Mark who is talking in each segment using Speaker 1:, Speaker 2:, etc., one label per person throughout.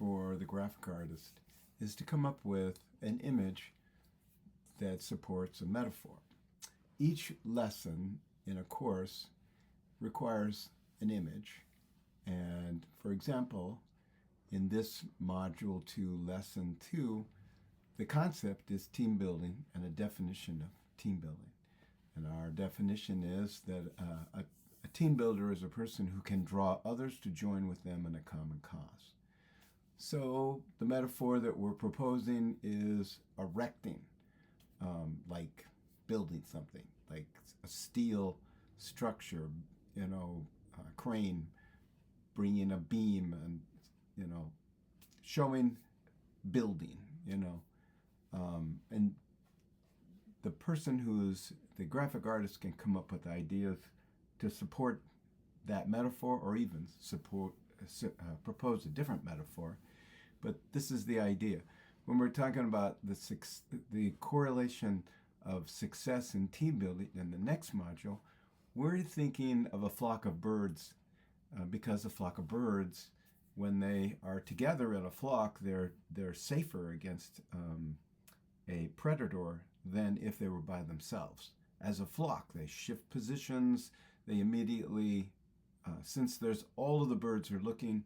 Speaker 1: for the graphic artist is to come up with an image that supports a metaphor. Each lesson in a course requires an image, and for example, in this Module 2, Lesson 2, the concept is team building and a definition of team building. And our definition is that a team builder is a person who can draw others to join with them in a common cause. So the metaphor that we're proposing is erecting, like building something, like a steel structure, a crane bringing a beam and, showing building, and the person who's the graphic artist can come up with ideas to support that metaphor, or even propose a different metaphor. But this is the idea. When we're talking about the correlation of success in team building in the next module, we're thinking of a flock of birds, because a flock of birds, when they are together in a flock, they're safer against a predator than if they were by themselves. As a flock, they shift positions. They immediately, since there's all of the birds are looking,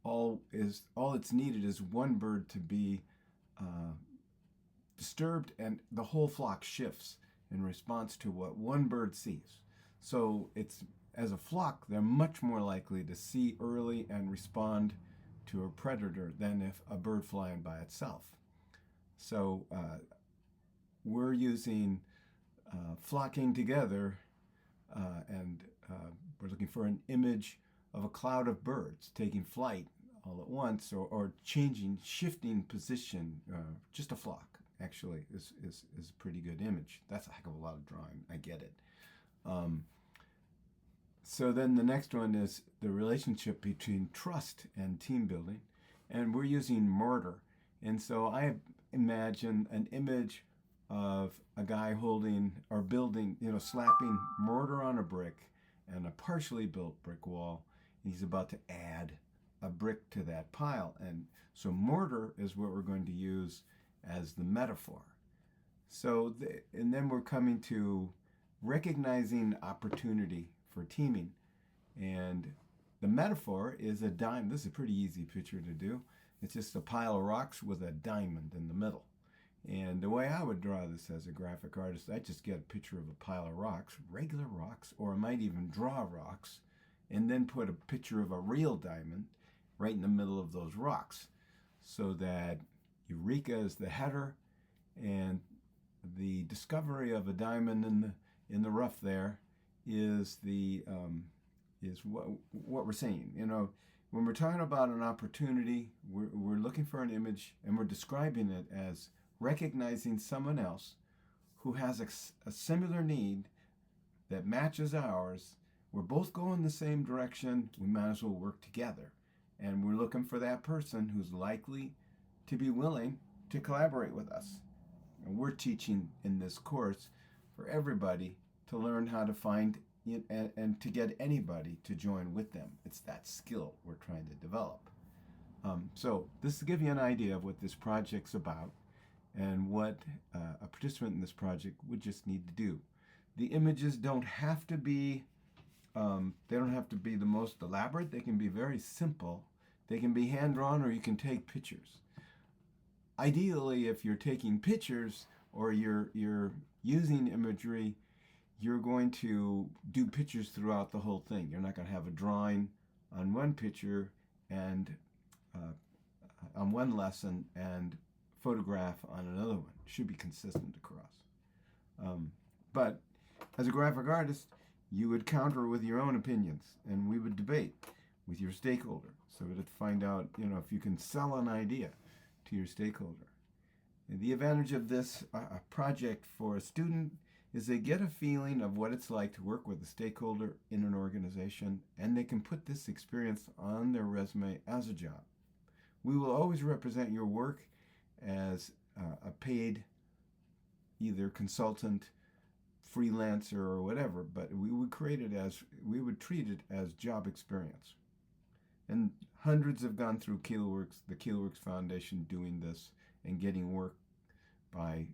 Speaker 1: all it's needed is one bird to be disturbed, and the whole flock shifts in response to what one bird sees. So as a flock, they're much more likely to see early and respond to a predator than if a bird flying by itself. So we're using flocking together, and we're looking for an image of a cloud of birds taking flight all at once, or shifting position. Just a flock, actually, is a pretty good image. That's a heck of a lot of drawing. I get it. So then the next one is the relationship between trust and team building. And we're using mortar. And so I imagine an image of a guy holding or building, slapping mortar on a brick and a partially built brick wall. He's about to add a brick to that pile. And so mortar is what we're going to use as the metaphor. So, and then we're coming to recognizing opportunity for teaming. And the metaphor is a diamond. This is a pretty easy picture to do. It's just a pile of rocks with a diamond in the middle. And the way I would draw this as a graphic artist, I just get a picture of a pile of rocks, regular rocks, or I might even draw rocks, and then put a picture of a real diamond right in the middle of those rocks, so that Eureka is the header, and the discovery of a diamond in the rough there is what we're saying. When we're talking about an opportunity, we're looking for an image, and we're describing it as recognizing someone else who has a similar need that matches ours. We're both going the same direction. We might as well work together. And we're looking for that person who's likely to be willing to collaborate with us. And we're teaching in this course for everybody to learn how to find and to get anybody to join with them. It's that skill we're trying to develop. So this will give you an idea of what this project's about and what a participant in this project would just need to do. The images don't have to be the most elaborate. They can be very simple. They can be hand-drawn, or you can take pictures. Ideally, if you're taking pictures or you're using imagery, you're going to do pictures throughout the whole thing. You're not going to have a drawing on one picture and on one lesson and photograph on another one. It should be consistent across. But as a graphic artist, you would counter with your own opinions, and we would debate with your stakeholder, so to find out, if you can sell an idea to your stakeholder. And the advantage of this project for a student is they get a feeling of what it's like to work with a stakeholder in an organization, and they can put this experience on their resume as a job. We will always represent your work as a paid either consultant, freelancer, or whatever, but we would treat it as job experience. And hundreds have gone through Keelworks, the Keelworks Foundation, doing this and getting work by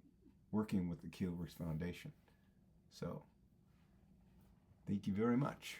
Speaker 1: working with the Keelworks Foundation. So, thank you very much.